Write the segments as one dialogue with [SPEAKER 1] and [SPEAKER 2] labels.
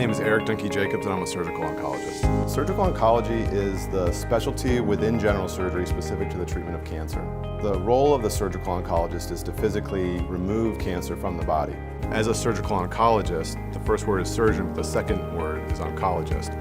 [SPEAKER 1] name is Erik Dunki-Jacobs and I'm a surgical oncologist.
[SPEAKER 2] Surgical oncology is the specialty within general surgery specific to the treatment of cancer. The role of the surgical oncologist is to physically remove cancer from the body.
[SPEAKER 1] As a surgical oncologist, the first word is surgeon, but the second word is oncologist.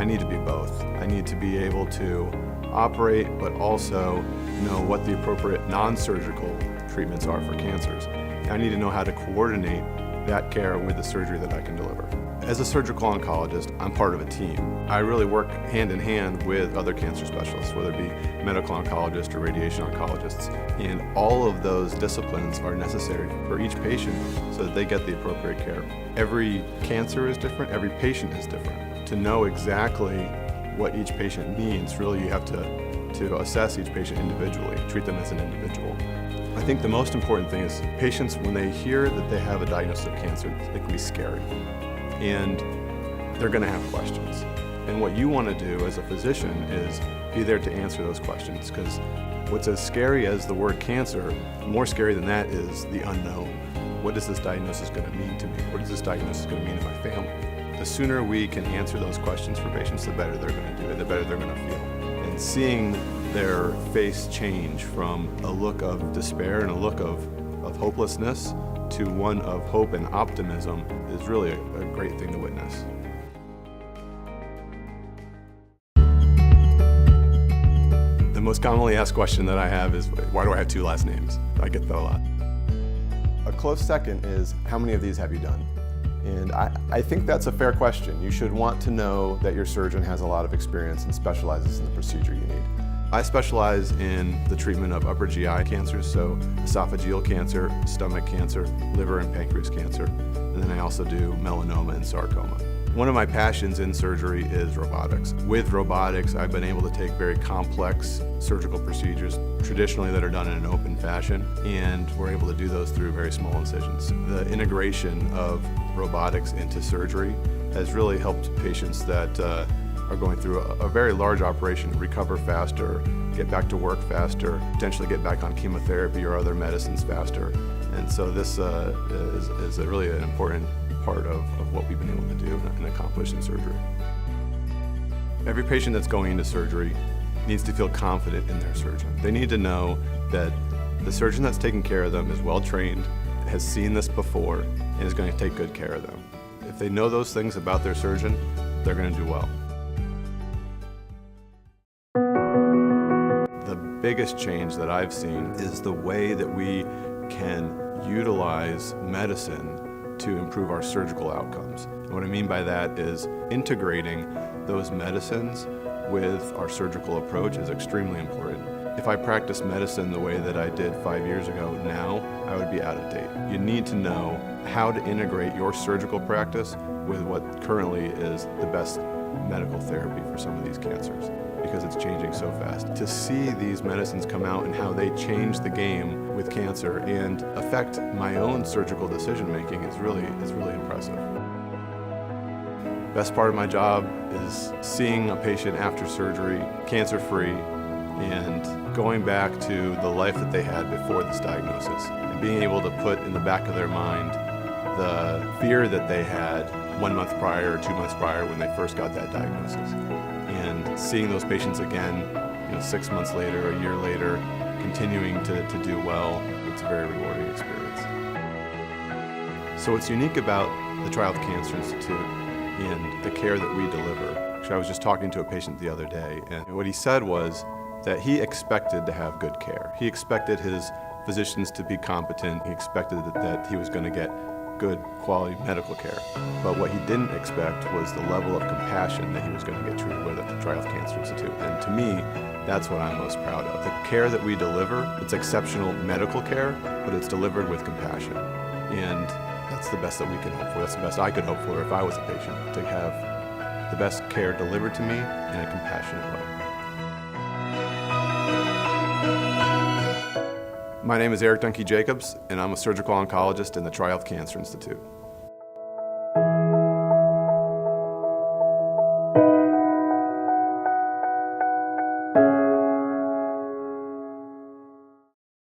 [SPEAKER 1] I need to be both. I need to be able to operate, but also know what the appropriate non-surgical treatments are for cancers. I need to know how to coordinate that care with the surgery that I can deliver. As a surgical oncologist, I'm part of a team. I really work hand in hand with other cancer specialists, whether it be medical oncologists or radiation oncologists. And all of those disciplines are necessary for each patient so that they get the appropriate care. Every cancer is different, every patient is different. To know exactly what each patient needs, really you have to assess each patient individually, treat them as an individual. I think the most important thing is patients, when they hear that they have a diagnosis of cancer, it can be scary. And they're going to have questions. And what you want to do as a physician is be there to answer those questions, because what's as scary as the word cancer, more scary than that is the unknown. What is this diagnosis going to mean to me? What is this diagnosis going to mean to my family? The sooner we can answer those questions for patients, the better they're going to do it, the better they're going to feel. And seeing their face change from a look of despair and a look of hopelessness to one of hope and optimism is really a great thing to witness. The most commonly asked question that I have is, why do I have two last names? I get that a lot.
[SPEAKER 2] A close second is, how many of these have you done? And I think that's a fair question. You should want to know that your surgeon has a lot of experience and specializes in the procedure you need.
[SPEAKER 1] I specialize in the treatment of upper GI cancers, so esophageal cancer, stomach cancer, liver and pancreas cancer, and then I also do melanoma and sarcoma. One of my passions in surgery is robotics. With robotics, I've been able to take very complex surgical procedures, traditionally that are done in an open fashion, and we're able to do those through very small incisions. The integration of robotics into surgery has really helped patients that are going through a very large operation recover faster, get back to work faster, potentially get back on chemotherapy or other medicines faster. And so this is really an important part of what we've been able to do and accomplish in surgery. Every patient that's going into surgery needs to feel confident in their surgeon. They need to know that the surgeon that's taking care of them is well trained, has seen this before, and is going to take good care of them. If they know those things about their surgeon, they're going to do well. The biggest change that I've seen is the way that we can utilize medicine to improve our surgical outcomes. And what I mean by that is integrating those medicines with our surgical approach is extremely important. If I practiced medicine the way that I did 5 years ago now, I would be out of date. You need to know how to integrate your surgical practice with what currently is the best medical therapy for some of these cancers, because it's changing so fast. To see these medicines come out and how they change the game with cancer and affect my own surgical decision making is really impressive. Best part of my job is seeing a patient after surgery cancer-free and going back to the life that they had before this diagnosis, and being able to put in the back of their mind the fear that they had 1 month prior or 2 months prior when they first got that diagnosis. And seeing those patients again, 6 months later, a year later, continuing to do well, it's a very rewarding experience. So what's unique about the TriHealth Cancer Institute and the care that we deliver, actually I was just talking to a patient the other day, and what he said was that he expected to have good care. He expected his physicians to be competent. He expected that he was going to get good quality medical care. But what he didn't expect was the level of compassion that he was going to get treated with at the TriHealth Cancer Institute. And to me, that's what I'm most proud of. The care that we deliver, it's exceptional medical care, but it's delivered with compassion. And that's the best that we can hope for. That's the best I could hope for if I was a patient, to have the best care delivered to me in a compassionate way. My name is Erik Dunki-Jacobs, and I'm a surgical oncologist in the TriHealth Cancer Institute.